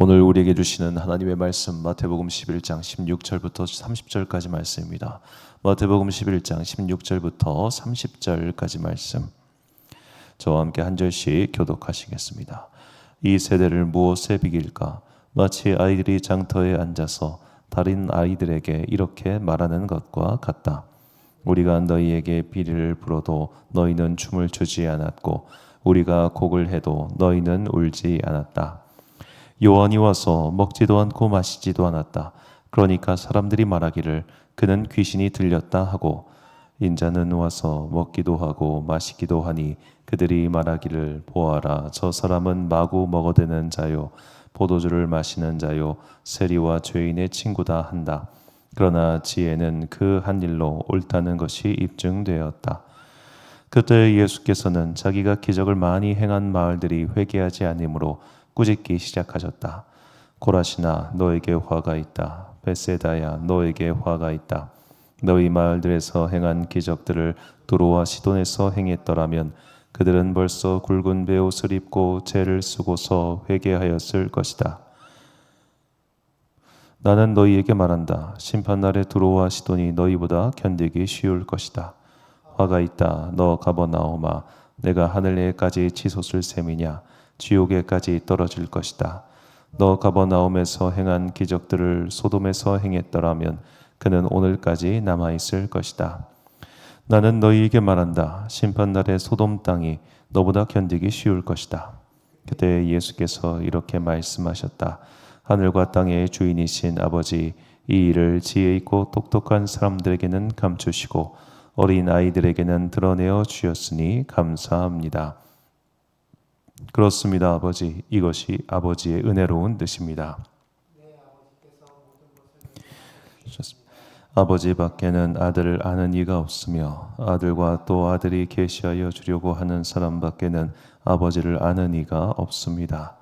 오늘 우리에게 주시는 하나님의 말씀 마태복음 11장 16절부터 30절까지 말씀입니다. 마태복음 11장 16절부터 30절까지 말씀, 저와 함께 한 절씩 교독하시겠습니다. 이 세대를 무엇에 비길까? 마치 아이들이 장터에 앉아서 다른 아이들에게 이렇게 말하는 것과 같다. 우리가 너희에게 비리를 불어도 너희는 춤을 추지 않았고 우리가 곡을 해도 너희는 울지 않았다. 요한이 와서 먹지도 않고 마시지도 않았다. 그러니까 사람들이 말하기를 그는 귀신이 들렸다 하고, 인자는 와서 먹기도 하고 마시기도 하니 그들이 말하기를 보아라, 저 사람은 마구 먹어대는 자요 포도주를 마시는 자요 세리와 죄인의 친구다 한다. 그러나 지혜는 그 한 일로 옳다는 것이 입증되었다. 그때 예수께서는 자기가 기적을 많이 행한 마을들이 회개하지 않으므로 꾸짖기 시작하셨다. 고라시나 너에게 화가 있다. 베세다야 너에게 화가 있다. 너희 마을들에서 행한 기적들을 두로와 시돈에서 행했더라면 그들은 벌써 굵은 베옷을 입고 죄를 쓰고서 회개하였을 것이다. 나는 너희에게 말한다. 심판날에 두로와 시돈이 너희보다 견디기 쉬울 것이다. 화가 있다. 너 가버나오마, 내가 하늘에까지 치솟을 셈이냐? 지옥에까지 떨어질 것이다. 너 가버나움에서 행한 기적들을 소돔에서 행했더라면 그는 오늘까지 남아있을 것이다. 나는 너희에게 말한다. 심판날에 소돔 땅이 너보다 견디기 쉬울 것이다. 그때 예수께서 이렇게 말씀하셨다. 하늘과 땅의 주인이신 아버지, 이 일을 지혜 있고 똑똑한 사람들에게는 감추시고 어린 아이들에게는 드러내어 주셨으니 감사합니다. 그렇습니다, 아버지. 이것이 아버지의 은혜로운 뜻입니다. 아버지 밖에는 아들을 아는 이가 없으며 아들과 또 아들이 계시하여 주려고 하는 사람 밖에는 아버지를 아는 이가 없습니다.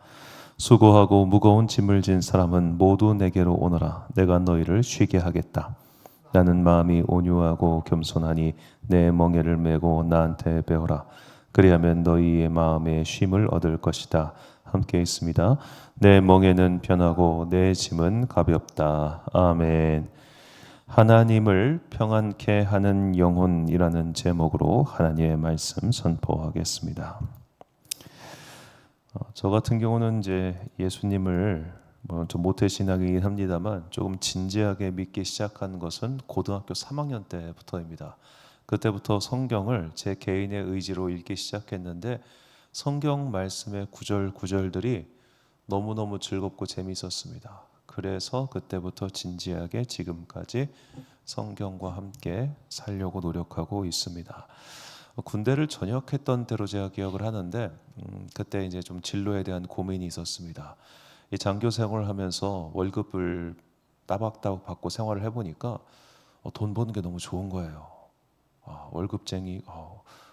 수고하고 무거운 짐을 진 사람은 모두 내게로 오너라. 내가 너희를 쉬게 하겠다. 나는 마음이 온유하고 겸손하니 내 멍에를 메고 나한테 배우라. 그리하면 너희의 마음에 쉼을 얻을 것이다. 함께 있습니다. 내 멍에는 편하고 내 짐은 가볍다. 아멘. 하나님을 평안케 하는 영혼이라는 제목으로 하나님의 말씀 선포하겠습니다. 저 같은 경우는 이제 예수님을 좀 모태 신앙이긴 합니다만 조금 진지하게 믿기 시작한 것은 고등학교 3학년 때부터입니다. 그때부터 성경을 제 개인의 의지로 읽기 시작했는데 성경 말씀의 구절구절들이 너무너무 즐겁고 재미있었습니다. 그래서 그때부터 진지하게 지금까지 성경과 함께 살려고 노력하고 있습니다. 군대를 전역했던 때로 제가 기억을 하는데 그때 이제 좀 진로에 대한 고민이 있었습니다. 이 장교 생활을 하면서 월급을 따박따박 받고 생활을 해보니까 돈 버는 게 너무 좋은 거예요. 월급쟁이,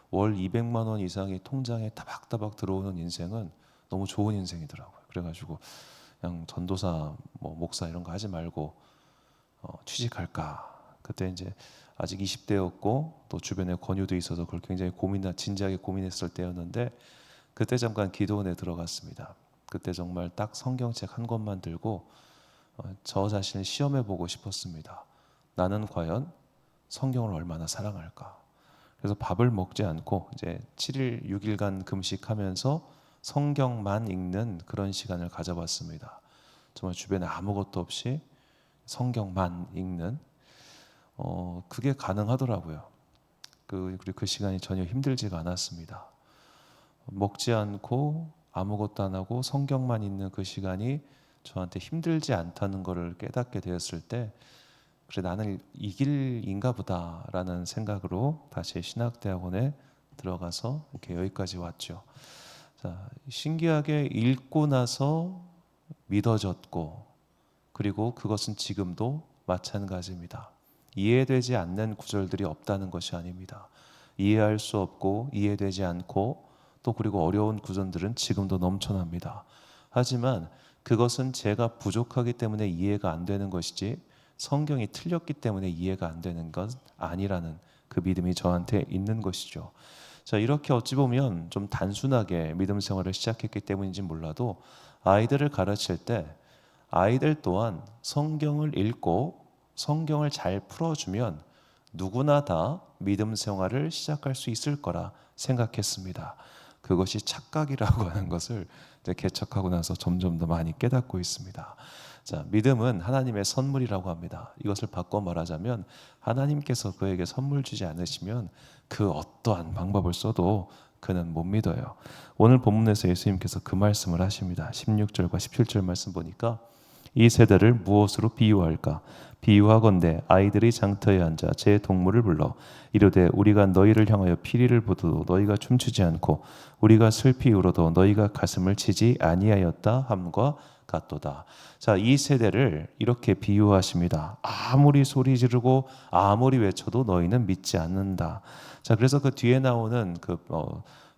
월 200만 원 이상이 통장에 따박따박 들어오는 인생은 너무 좋은 인생이더라고요. 그래가지고 그냥 전도사, 목사 이런 거 하지 말고 취직할까. 그때 이제 아직 20대였고 또 주변에 권유도 있어서 그걸 굉장히 진지하게 고민했을 때였는데 그때 잠깐 기도원에 들어갔습니다. 그때 정말 딱 성경책 한 권만 들고 저 자신을 시험해 보고 싶었습니다. 나는 과연 성경을 얼마나 사랑할까? 그래서 밥을 먹지 않고 이제 7일 6일간 금식하면서 성경만 읽는 그런 시간을 가져봤습니다. 정말 주변에 아무것도 없이 성경만 읽는 그게 가능하더라고요. 그리고 그 시간이 전혀 힘들지가 않았습니다. 먹지 않고 아무것도 안 하고 성경만 읽는 그 시간이 저한테 힘들지 않다는 것을 깨닫게 되었을 때 그래 나는 이 길인가 보다라는 생각으로 다시 신학대학원에 들어가서 이렇게 여기까지 왔죠. 자, 신기하게 읽고 나서 믿어졌고 그리고 그것은 지금도 마찬가지입니다. 이해되지 않는 구절들이 없다는 것이 아닙니다. 이해할 수 없고 이해되지 않고 또 그리고 어려운 구절들은 지금도 넘쳐납니다. 하지만 그것은 제가 부족하기 때문에 이해가 안 되는 것이지 성경이 틀렸기 때문에 이해가 안 되는 건 아니라는 그 믿음이 저한테 있는 것이죠. 자, 이렇게 어찌 보면 좀 단순하게 믿음 생활을 시작했기 때문인지 몰라도 아이들을 가르칠 때 아이들 또한 성경을 읽고 성경을 잘 풀어주면 누구나 다 믿음 생활을 시작할 수 있을 거라 생각했습니다. 그것이 착각이라고 하는 것을 이제 개척하고 나서 점점 더 많이 깨닫고 있습니다. 자, 믿음은 하나님의 선물이라고 합니다. 이것을 바꿔 말하자면 하나님께서 그에게 선물 주지 않으시면 그 어떠한 방법을 써도 그는 못 믿어요. 오늘 본문에서 예수님께서 그 말씀을 하십니다. 16절과 17절 말씀 보니까 이 세대를 무엇으로 비유할까? 비유하건대 아이들이 장터에 앉아 제 동물을 불러 이르되 우리가 너희를 향하여 피리를 부어도 너희가 춤추지 않고 우리가 슬피 울어도 너희가 가슴을 치지 아니하였다 함과 같도다. 자, 이 세대를 이렇게 비유하십니다. 아무리 소리 지르고 아무리 외쳐도 너희는 믿지 않는다. 자, 그래서 그 뒤에 나오는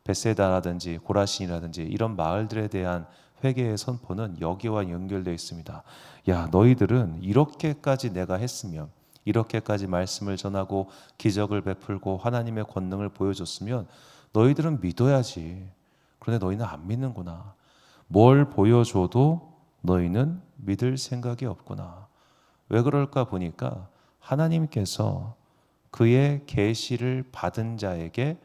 베세다라든지 고라신이라든지 이런 마을들에 대한 회개의 선포는 여기와 연결되어 있습니다. 야, 너희들은 이렇게까지 내가 했으면, 이렇게까지 말씀을 전하고 기적을 베풀고 하나님의 권능을 보여줬으면 너희들은 믿어야지. 그런데 너희는 안 믿는구나. 뭘 보여줘도 너희는 믿을 생각이 없구나. 왜 그럴까 보니까 하나님께서 그의 계시를 받은 자에게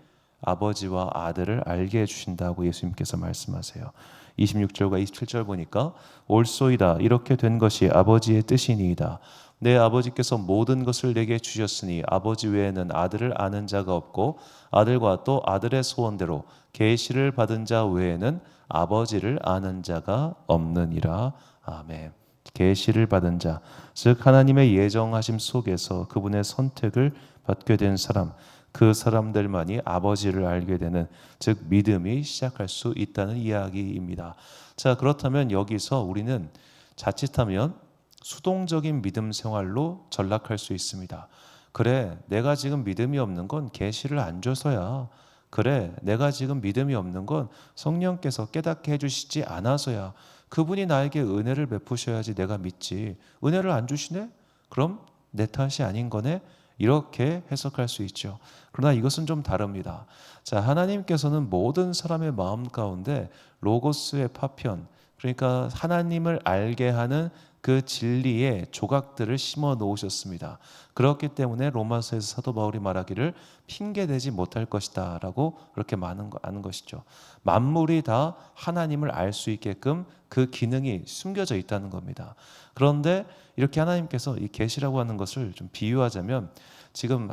아버지와 아들을 알게 해주신다고 예수님께서 말씀하세요. 26절과 27절 보니까 옳소이다 이렇게 된 것이 아버지의 뜻이니이다. 내 아버지께서 모든 것을 내게 주셨으니 아버지 외에는 아들을 아는 자가 없고 아들과 또 아들의 소원대로 계시를 받은 자 외에는 아버지를 아는 자가 없느니라. 아멘. 계시를 받은 자, 즉 하나님의 예정하심 속에서 그분의 선택을 받게 된 사람, 그 사람들만이 아버지를 알게 되는, 즉 믿음이 시작할 수 있다는 이야기입니다. 자, 그렇다면 여기서 우리는 자칫하면 수동적인 믿음 생활로 전락할 수 있습니다. 그래, 내가 지금 믿음이 없는 건 계시를 안 줘서야. 그래, 내가 지금 믿음이 없는 건 성령께서 깨닫게 해주시지 않아서야. 그분이 나에게 은혜를 베푸셔야지 내가 믿지. 은혜를 안 주시네? 그럼 내 탓이 아닌 거네? 이렇게 해석할 수 있죠. 그러나 이것은 좀 다릅니다. 자, 하나님께서는 모든 사람의 마음 가운데 로고스의 파편, 그러니까 하나님을 알게 하는 그 진리의 조각들을 심어 놓으셨습니다. 그렇기 때문에 로마서에서 사도 바울이 말하기를 핑계대지 못할 것이다 라고 그렇게 아는 것이죠. 만물이 다 하나님을 알 수 있게끔 그 기능이 숨겨져 있다는 겁니다. 그런데 이렇게 하나님께서 이 계시라고 하는 것을 좀 비유하자면 지금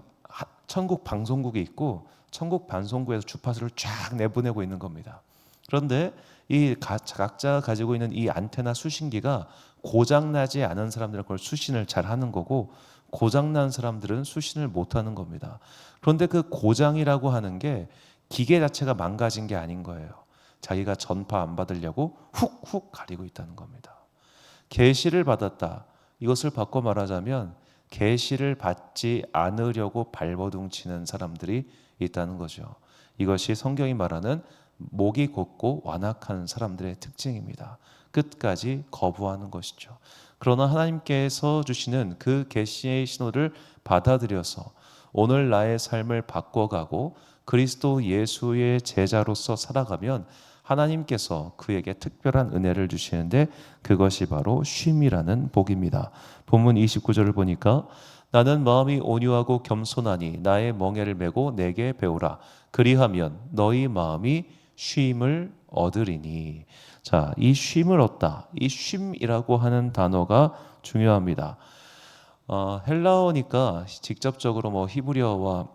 천국 방송국이 있고 천국 방송국에서 주파수를 쫙 내보내고 있는 겁니다. 그런데 이 각자 가지고 있는 이 안테나 수신기가 고장나지 않은 사람들은 그걸 수신을 잘 하는 거고 고장난 사람들은 수신을 못 하는 겁니다. 그런데 그 고장이라고 하는 게 기계 자체가 망가진 게 아닌 거예요. 자기가 전파 안 받으려고 훅훅 가리고 있다는 겁니다. 계시를 받았다. 이것을 바꿔 말하자면 계시를 받지 않으려고 발버둥 치는 사람들이 있다는 거죠. 이것이 성경이 말하는 목이 곧고 완악한 사람들의 특징입니다. 끝까지 거부하는 것이죠. 그러나 하나님께서 주시는 그 계시의 신호를 받아들여서 오늘 나의 삶을 바꿔가고 그리스도 예수의 제자로서 살아가면 하나님께서 그에게 특별한 은혜를 주시는데 그것이 바로 쉼이라는 복입니다. 본문 29절을 보니까 나는 마음이 온유하고 겸손하니 나의 멍에를 메고 내게 배우라. 그리하면 너희 마음이 쉼을 얻으리니. 자, 이 쉼을 얻다. 이 쉼이라고 하는 단어가 중요합니다. 헬라어니까 직접적으로 히브리어와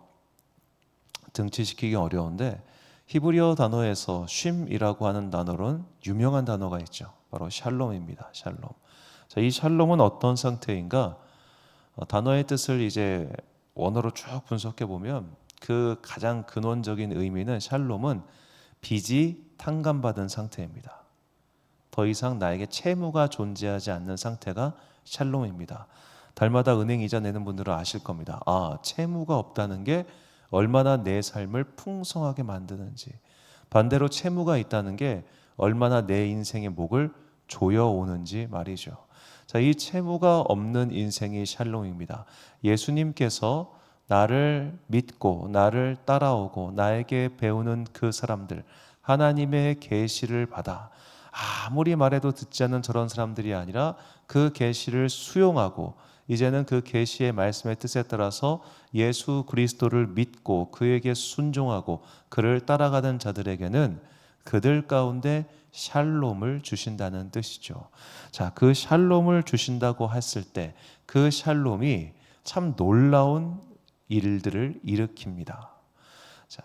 등치시키기 어려운데 히브리어 단어에서 쉼이라고 하는 단어로는 유명한 단어가 있죠. 바로 샬롬입니다. 샬롬. 자, 이 샬롬은 어떤 상태인가? 단어의 뜻을 이제 원어로 쭉 분석해 보면 그 가장 근원적인 의미는 샬롬은 빚이 탕감받은 상태입니다. 더 이상 나에게 채무가 존재하지 않는 상태가 샬롬입니다. 달마다 은행 이자 내는 분들은 아실 겁니다. 채무가 없다는 게 얼마나 내 삶을 풍성하게 만드는지, 반대로 채무가 있다는 게 얼마나 내 인생의 목을 조여오는지 말이죠. 자, 이 채무가 없는 인생이 샬롬입니다. 예수님께서 나를 믿고 나를 따라오고 나에게 배우는 그 사람들, 하나님의 계시를 받아 아무리 말해도 듣지 않는 저런 사람들이 아니라 그 계시를 수용하고 이제는 그 계시의 말씀의 뜻에 따라서 예수 그리스도를 믿고 그에게 순종하고 그를 따라가는 자들에게는 그들 가운데 샬롬을 주신다는 뜻이죠. 자, 그 샬롬을 주신다고 했을 때 그 샬롬이 참 놀라운 일들을 일으킵니다. 자,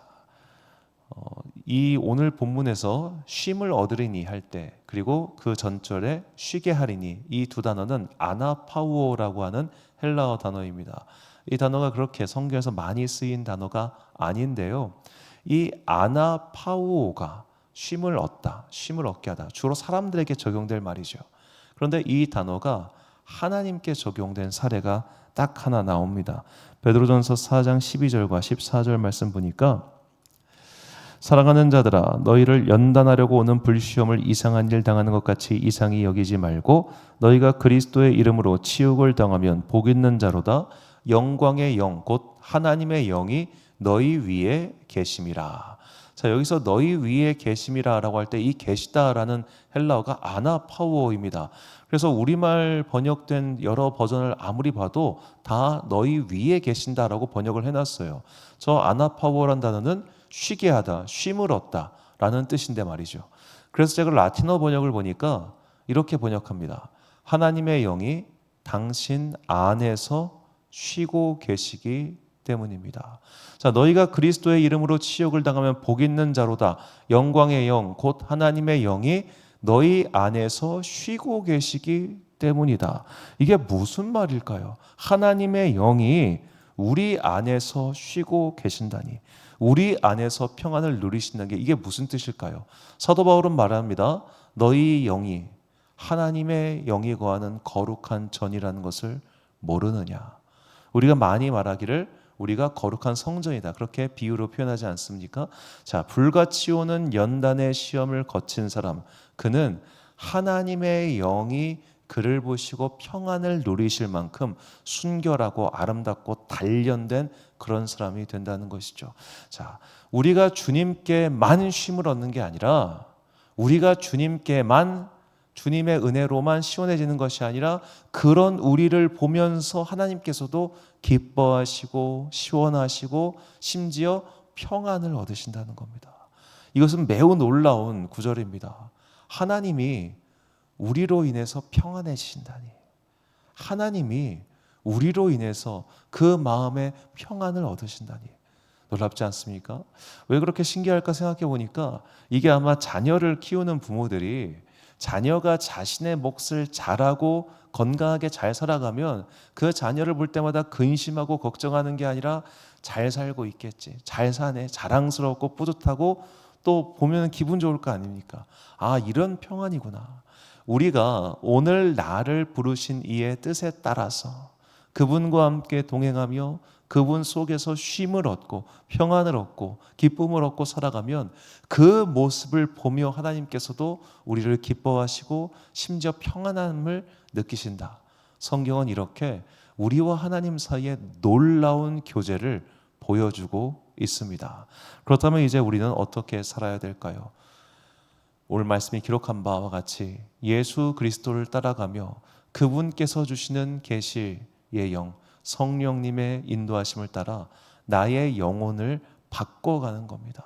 이 오늘 본문에서 쉼을 얻으리니 할 때, 그리고 그 전절에 쉬게 하리니, 이 두 단어는 아나파우오라고 하는 헬라어 단어입니다. 이 단어가 그렇게 성경에서 많이 쓰인 단어가 아닌데요. 이 아나파우오가 쉼을 얻다, 쉼을 얻게 하다, 주로 사람들에게 적용될 말이죠. 그런데 이 단어가 하나님께 적용된 사례가 딱 하나 나옵니다. 베드로전서 4장 12절과 14절 말씀 보니까, 사랑하는 자들아, 너희를 연단하려고 오는 불시험을 이상한 일 당하는 것 같이 이상히 여기지 말고 너희가 그리스도의 이름으로 치욕을 당하면 복 있는 자로다. 영광의 영 곧 하나님의 영이 너희 위에 계심이라. 자, 여기서 너희 위에 계심이라 라고 할 때 이 계시다라는 헬라어가 아나파우어입니다. 그래서 우리말 번역된 여러 버전을 아무리 봐도 다 너희 위에 계신다라고 번역을 해놨어요. 저 아나파우어란 단어는 쉬게 하다, 쉼을 얻다 라는 뜻인데 말이죠. 그래서 제가 라틴어 번역을 보니까 이렇게 번역합니다. 하나님의 영이 당신 안에서 쉬고 계시기 때문입니다. 자, 너희가 그리스도의 이름으로 치욕을 당하면 복 있는 자로다. 영광의 영 곧 하나님의 영이 너희 안에서 쉬고 계시기 때문이다. 이게 무슨 말일까요? 하나님의 영이 우리 안에서 쉬고 계신다니, 우리 안에서 평안을 누리신다는 게 이게 무슨 뜻일까요? 사도 바울은 말합니다. 너희 영이 하나님의 영이 거하는 거룩한 전이라는 것을 모르느냐. 우리가 많이 말하기를 우리가 거룩한 성전이다, 그렇게 비유로 표현하지 않습니까? 자, 불같이 오는 연단의 시험을 거친 사람, 그는 하나님의 영이 그를 보시고 평안을 누리실 만큼 순결하고 아름답고 단련된 그런 사람이 된다는 것이죠. 자, 우리가 주님께만 쉼을 얻는 게 아니라, 우리가 주님의 은혜로만 시원해지는 것이 아니라, 그런 우리를 보면서 하나님께서도 기뻐하시고 시원하시고 심지어 평안을 얻으신다는 겁니다. 이것은 매우 놀라운 구절입니다. 하나님이 우리로 인해서 평안해지신다니, 하나님이 우리로 인해서 그 마음에 평안을 얻으신다니, 놀랍지 않습니까? 왜 그렇게 신기할까 생각해 보니까, 이게 아마 자녀를 키우는 부모들이 자녀가 자신의 몫을 잘하고 건강하게 잘 살아가면 그 자녀를 볼 때마다 근심하고 걱정하는 게 아니라, 잘 살고 있겠지, 잘 사네, 자랑스럽고 뿌듯하고 또 보면 기분 좋을 거 아닙니까? 아, 이런 평안이구나. 우리가 오늘 나를 부르신 이의 뜻에 따라서 그분과 함께 동행하며 그분 속에서 쉼을 얻고 평안을 얻고 기쁨을 얻고 살아가면, 그 모습을 보며 하나님께서도 우리를 기뻐하시고 심지어 평안함을 느끼신다. 성경은 이렇게 우리와 하나님 사이에 놀라운 교제를 보여주고 있습니다. 그렇다면 이제 우리는 어떻게 살아야 될까요? 오늘 말씀이 기록한 바와 같이 예수 그리스도를 따라가며 그분께서 주시는 계시의 영, 성령님의 인도하심을 따라 나의 영혼을 바꿔가는 겁니다.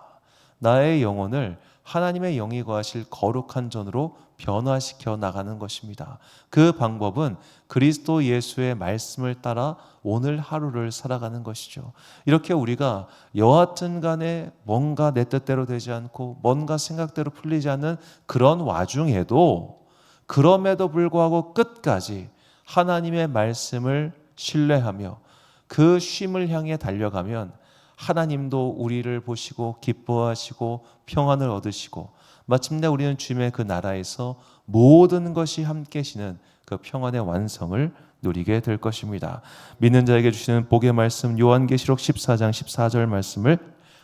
나의 영혼을 하나님의 영이 거하실 거룩한 전으로 변화시켜 나가는 것입니다. 그 방법은 그리스도 예수의 말씀을 따라 오늘 하루를 살아가는 것이죠. 이렇게 우리가 여하튼 간에 뭔가 내 뜻대로 되지 않고 뭔가 생각대로 풀리지 않는 그런 와중에도, 그럼에도 불구하고 끝까지 하나님의 말씀을 신뢰하며 그 쉼을 향해 달려가면 하나님도 우리를 보시고 기뻐하시고 평안을 얻으시고, 마침내 우리는 주님의 그 나라에서 모든 것이 함께 계시는 그 평안의 완성을 누리게 될 것입니다. 믿는 자에게 주시는 복의 말씀, 요한계시록 14장 14절 말씀을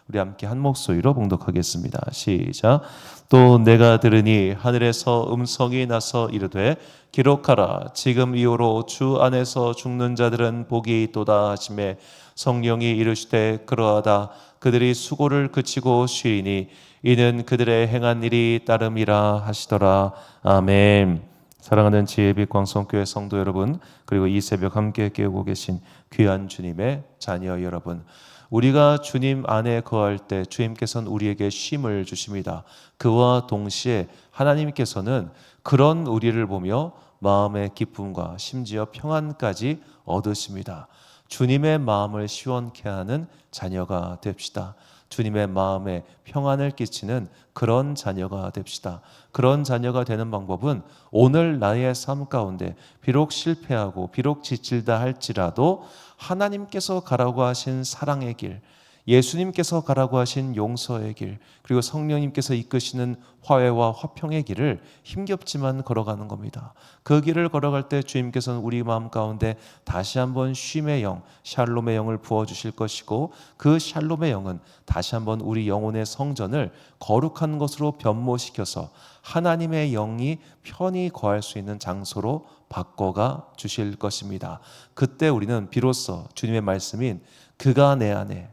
우리 함께 한 목소리로 봉독하겠습니다. 시작. 또 내가 들으니 하늘에서 음성이 나서 이르되 기록하라. 지금 이후로 주 안에서 죽는 자들은 복이 있도다 하시매 성령이 이르시되 그러하다. 그들이 수고를 그치고 쉬리니 이는 그들의 행한 일이 따름이라 하시더라. 아멘. 사랑하는 지혜빛 광성교회 성도 여러분, 그리고 이 새벽 함께 깨우고 계신 귀한 주님의 자녀 여러분, 우리가 주님 안에 거할 때 주님께서는 우리에게 쉼을 주십니다. 그와 동시에 하나님께서는 그런 우리를 보며 마음의 기쁨과 심지어 평안까지 얻으십니다. 주님의 마음을 시원케 하는 자녀가 됩시다. 주님의 마음에 평안을 끼치는 그런 자녀가 됩시다. 그런 자녀가 되는 방법은 오늘 나의 삶 가운데 비록 실패하고 비록 지칠다 할지라도 하나님께서 가라고 하신 사랑의 길, 예수님께서 가라고 하신 용서의 길, 그리고 성령님께서 이끄시는 화해와 화평의 길을 힘겹지만 걸어가는 겁니다. 그 길을 걸어갈 때 주님께서는 우리 마음 가운데 다시 한번 쉼의 영, 샬롬의 영을 부어주실 것이고, 그 샬롬의 영은 다시 한번 우리 영혼의 성전을 거룩한 것으로 변모시켜서 하나님의 영이 편히 거할 수 있는 장소로 바꿔가 주실 것입니다. 그때 우리는 비로소 주님의 말씀인 그가 내 안에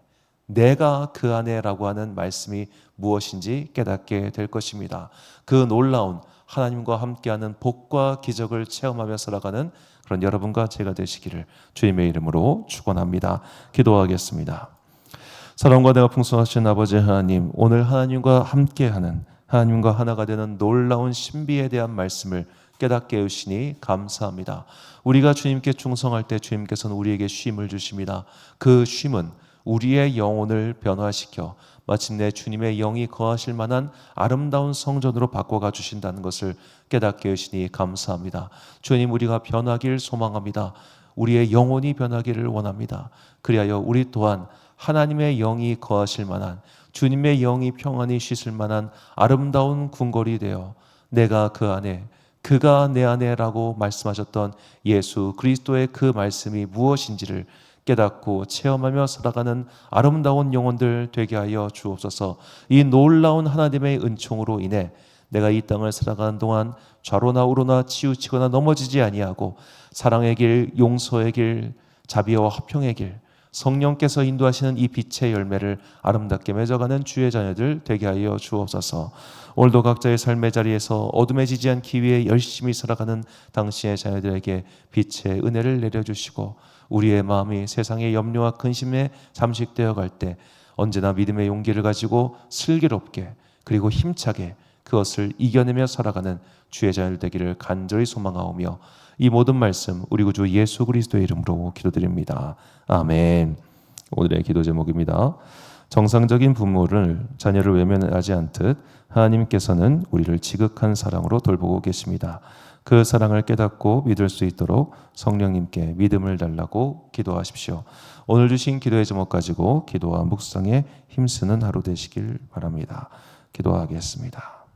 내가 그 안에라고 하는 말씀이 무엇인지 깨닫게 될 것입니다. 그 놀라운 하나님과 함께하는 복과 기적을 체험하며 살아가는 그런 여러분과 제가 되시기를 주님의 이름으로 축원합니다. 기도하겠습니다. 사랑과 내가 풍성하신 아버지 하나님, 오늘 하나님과 함께하는, 하나님과 하나가 되는 놀라운 신비에 대한 말씀을 깨닫게 해주시니 감사합니다. 우리가 주님께 충성할 때 주님께서는 우리에게 쉼을 주십니다. 그 쉼은 우리의 영혼을 변화시켜 마침내 주님의 영이 거하실 만한 아름다운 성전으로 바꿔가 주신다는 것을 깨닫게 해주시니 감사합니다. 주님, 우리가 변하길 소망합니다. 우리의 영혼이 변하기를 원합니다. 그리하여 우리 또한 하나님의 영이 거하실 만한, 주님의 영이 평안히 씻을 만한 아름다운 궁궐이 되어 내가 그 안에, 그가 내 안에라고 말씀하셨던 예수 그리스도의 그 말씀이 무엇인지를 깨닫고 체험하며 살아가는 아름다운 영혼들 되게 하여 주옵소서. 이 놀라운 하나님의 은총으로 인해 내가 이 땅을 살아가는 동안 좌로나 우로나 치우치거나 넘어지지 아니하고 사랑의 길, 용서의 길, 자비와 화평의 길, 성령께서 인도하시는 이 빛의 열매를 아름답게 맺어가는 주의 자녀들 되게 하여 주옵소서. 오늘도 각자의 삶의 자리에서 어둠에 지지 않기 위해 열심히 살아가는 당신의 자녀들에게 빛의 은혜를 내려주시고, 우리의 마음이 세상의 염려와 근심에 잠식되어 갈 때 언제나 믿음의 용기를 가지고 슬기롭게 그리고 힘차게 그것을 이겨내며 살아가는 주의 자녀들 되기를 간절히 소망하오며, 이 모든 말씀 우리 구주 예수 그리스도의 이름으로 기도드립니다. 아멘. 오늘의 기도 제목입니다. 정상적인 부모를 자녀를 외면하지 않듯 하나님께서는 우리를 지극한 사랑으로 돌보고 계십니다. 그 사랑을 깨닫고 믿을 수 있도록 성령님께 믿음을 달라고 기도하십시오. 오늘 주신 기도의 제목 가지고 기도와 묵상에 힘쓰는 하루 되시길 바랍니다. 기도하겠습니다.